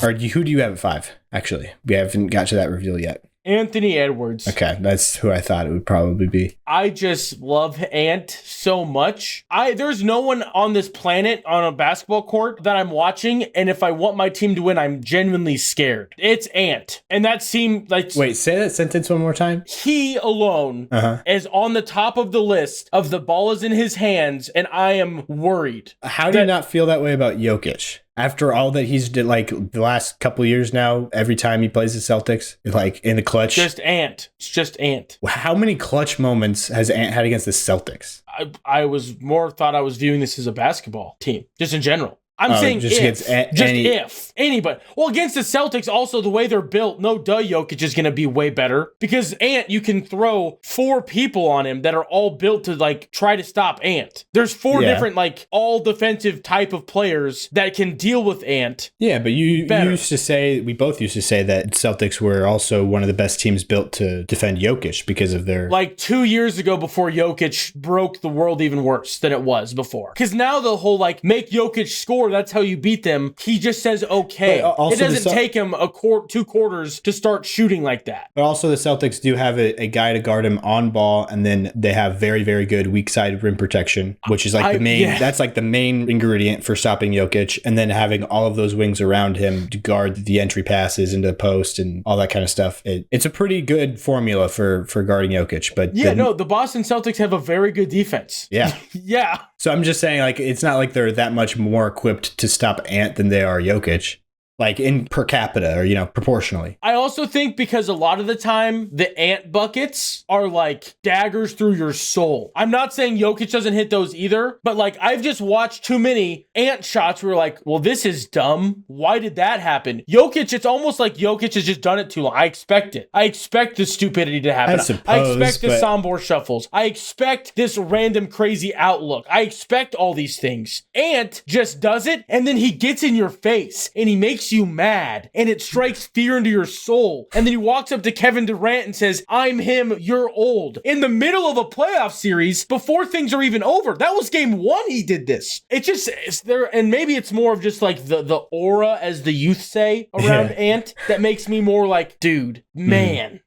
Who do you have at 5? Actually, we haven't got to that reveal yet. Anthony Edwards. Okay, that's who I thought it would probably be. I just love Ant so much. There's no one on this planet on a basketball court that I'm watching, and if I want my team to win, I'm genuinely scared. It's Ant. And that seemed like... Wait, say that sentence one more time. He alone is on the top of the list of the ball is in his hands, and I am worried. How do you not feel that way about Jokic? After all that he's did, like, the last couple of years now, every time he plays the Celtics, like, in the clutch. Just Ant. It's just Ant. How many clutch moments has Ant had against the Celtics? I was thought I was viewing this as a basketball team, just in general. I'm saying just if anybody. Well, against the Celtics, also the way they're built, Jokic is going to be way better because Ant, you can throw 4 people on him that are all built to like try to stop Ant. There's 4 different like all defensive type of players that can deal with Ant. Yeah, but we both used to say that Celtics were also one of the best teams built to defend Jokic because of their... Like 2 years ago before Jokic broke the world even worse than it was before. Because now the whole like make Jokic score, that's how you beat them. He just says okay. It doesn't take him 2 quarters to start shooting like that. But also the Celtics do have a guy to guard him on ball, and then they have very, very good weak side rim protection, which is like the main. Yeah. That's like the main ingredient for stopping Jokic, and then having all of those wings around him to guard the entry passes into the post and all that kind of stuff. It's a pretty good formula for guarding Jokic. But the Boston Celtics have a very good defense. Yeah, yeah. So I'm just saying, like, it's not like they're that much more equipped to stop Ant than they are Jokic. Like in per capita or, proportionally. I also think because a lot of the time the Ant buckets are like daggers through your soul. I'm not saying Jokic doesn't hit those either, but like I've just watched too many Ant shots where like, well, this is dumb. Why did that happen? Jokic, it's almost like Jokic has just done it too long. I expect it. I expect the stupidity to happen. I expect the Sombor shuffles. I expect this random crazy outlook. I expect all these things. Ant just does it and then he gets in your face and he makes you mad and it strikes fear into your soul. And then he walks up to Kevin Durant and says, I'm him, you're old. In the middle of a playoff series before things are even over. That was game 1 he did this. It's there, and maybe it's more of just like the aura, as the youth say, around Ant that makes me more like, dude, man.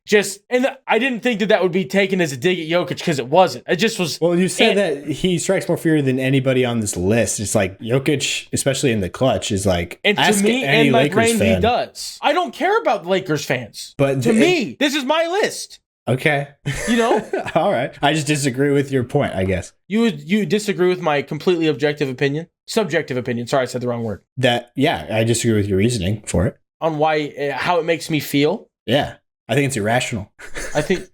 I didn't think that would be taken as a dig at Jokic because it wasn't. It just was. Well, you said that he strikes more fear than anybody on this list. It's like Jokic, especially in the cluch, is like, and ask to me, any and like Lakers Rain, fan. he does. I don't care about Lakers fans. But to me, this is my list. Okay. All right. I just disagree with your point, I guess. You disagree with my completely objective opinion? Subjective opinion. Sorry, I said the wrong word. I disagree with your reasoning for it. On how it makes me feel? Yeah. I think it's irrational. I think...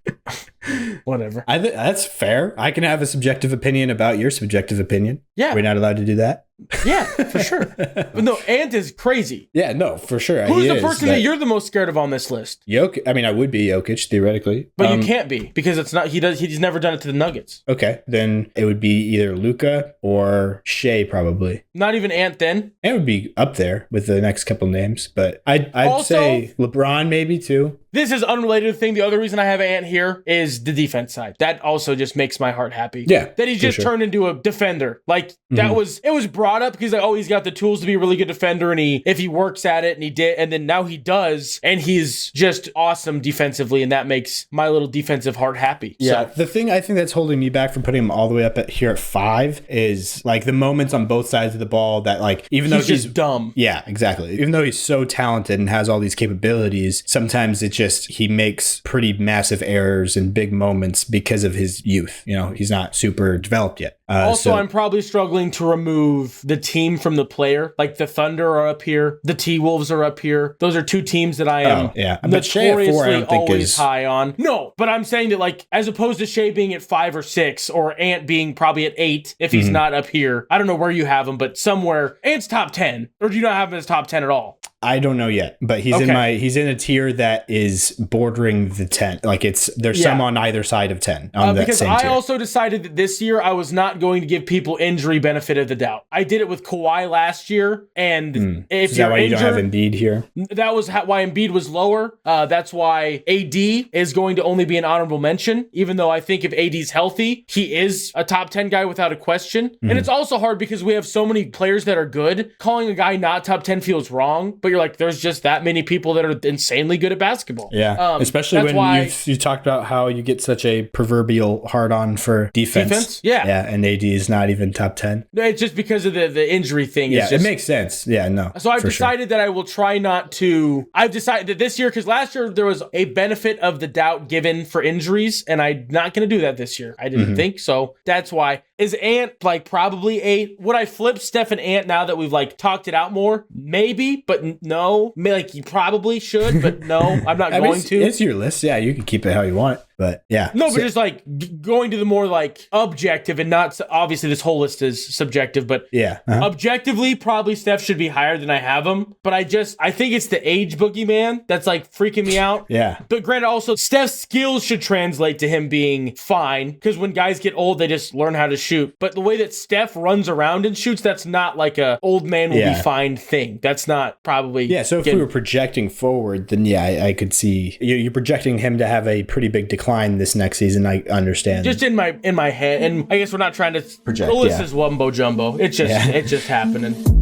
Whatever. That's fair. I can have a subjective opinion about your subjective opinion. Yeah. We're not allowed to do that? Yeah, for sure. But no, Ant is crazy. Yeah, no, for sure. Who's the person that you're the most scared of on this list? Jokic. I mean, I would be Jokic, theoretically. But you can't be, because it's not. He's never done it to the Nuggets. Okay, then it would be either Luka or Shea, probably. Not even Ant then? Ant would be up there with the next couple names, but I'd also say LeBron maybe too. This is unrelated to the thing. The other reason I have Ant here is the defense side. That also just makes my heart happy. Yeah. That he's just turned into a defender. Like, it was brought up because, like, oh, he's got the tools to be a really good defender, and if he works at it, and he did, and then now he does, and he's just awesome defensively, and that makes my little defensive heart happy. Yeah. So. The thing I think that's holding me back from putting him all the way up here at 5 is, like, the moments on both sides of the ball that, like, even though he's just dumb. Yeah, exactly. Even though he's so talented and has all these capabilities, sometimes he makes pretty massive errors in big moments because of his youth. He's not super developed yet. I'm probably struggling to remove the team from the player. Like the Thunder are up here. The T-Wolves are up here. Those are 2 teams that I am notoriously always high on. No, but I'm saying that, like, as opposed to Shea being at 5 or 6 or Ant being probably at 8 if he's not up here. I don't know where you have him, but somewhere. Ant's top 10. Or do you not have him as top 10 at all? I don't know yet, but he's in a tier that is bordering the 10. Like there's some on either side of 10 on that because same I tier. also decided that this year I was not going to give people injury benefit of the doubt. I did it with Kawhi last year, and if is that you're why injured, you don't have Embiid here? That was why Embiid was lower. That's why AD is going to only be an honorable mention, even though I think if AD's healthy, he is a top 10 guy without a question. And it's also hard because we have so many players that are good. Calling a guy not top 10 feels wrong, but but you're like, there's just that many people that are insanely good at basketball. Yeah. Especially when you talked about how you get such a proverbial hard on for defense. Yeah. Yeah. And AD is not even top 10. It's just because of the injury thing. Yeah. It makes sense. Yeah. No. So I've decided that I will try not to. I've decided that this year, because last year there was a benefit of the doubt given for injuries, and I'm not going to do that this year. I didn't think so. That's why. Is Ant like probably 8? Would I flip Steph and Ant now that we've like talked it out more? Maybe, but no. Like you probably should, but no, I'm not going to. It's your list. Yeah, you can keep it how you want. But yeah. No, but just like going to the more like objective and not obviously this whole list is subjective, but yeah, objectively probably Steph should be higher than I have him. But I think it's the age boogeyman that's like freaking me out. Yeah. But granted, also Steph's skills should translate to him being fine because when guys get old, they just learn how to shoot. But the way that Steph runs around and shoots, that's not like a old man will be fine thing. That's not probably. Yeah. So if we were projecting forward, then yeah, I could see you're projecting him to have a pretty big decline this next season. I understand. Just in my head, and I guess we're not trying to project. The list is wumbo jumbo. It's just happening.